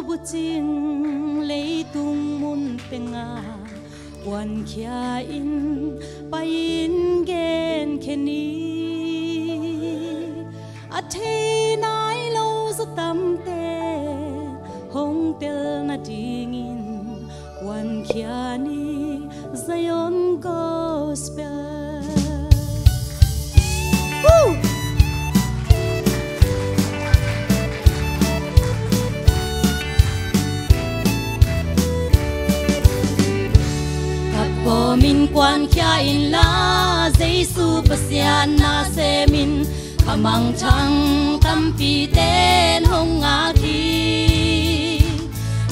bu ching lấy tung mun penga wan kia in pain gen keni a the nai lo za tam te hong tel na ding in wan kia ni Zion gospel. Woo! Bo min quan kia in la Giêsu pasian na se min kamang chang tam pi ten hong nga ki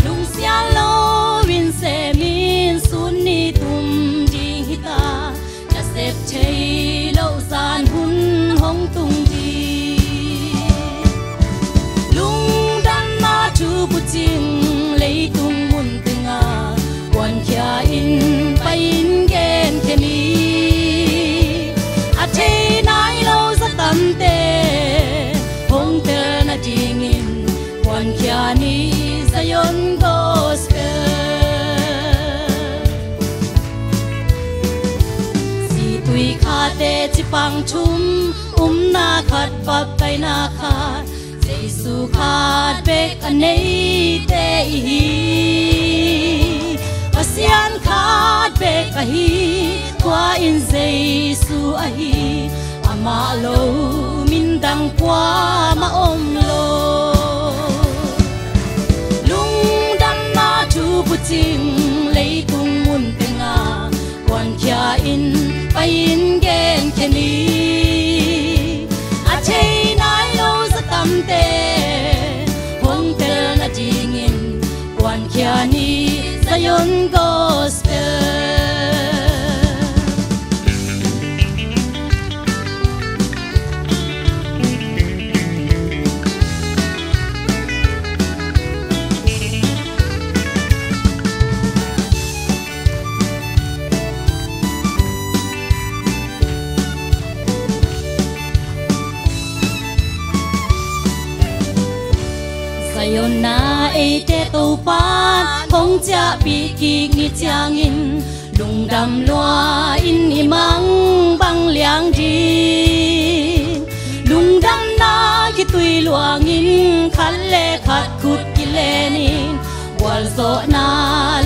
lung sia lo win se min sun ni tum ding hita na sep chei lo san hun hong tung di lung dan na chu bu ching lei tung mun tenga quan kia in pain gen keni a the nai lo za tam te hong tel na ding in quan kia ni Zion gospel si tui kha te chi pang chum na khat pap pai na kha Giêsu khat bek anei te hi pasian khat bek a hi kwa in Giêsu a hi ama lo min dang kwa ma om lo lung dam na chu bu ching lei tung mun tenga quan kia in pain gen keni a chei nai lo za tam te hong tel na ding in quan kia ni Zion gospel. Zion na e te tàu pan hong cha bi ki ngi chang in lung dam loa in imang bang liang di lung dam na ki tui luang in khat le khat khut ki le ni wal zo na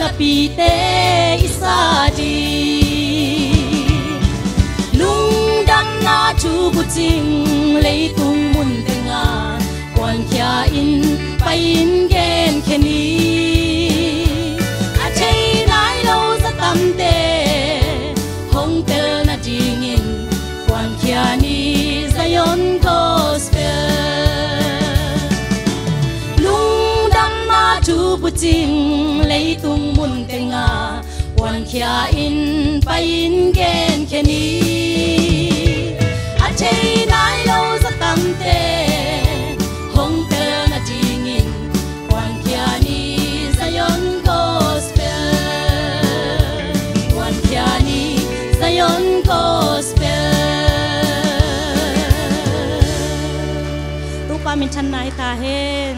la pi te isa di lung dam na chu bu ching lei tung mun tenga quan kia in pain gen keni a chei nai lo za tam te hong tel na ding in quan kia ni Zion gospel lung dam na chu bu ching lei tung mun tenga quan kia in pain gen keni a chei nai lo za tam te hong tel na ding in quan kia ni Zion gospel quan kia ni Zion gospel rupa min chan nai ta hen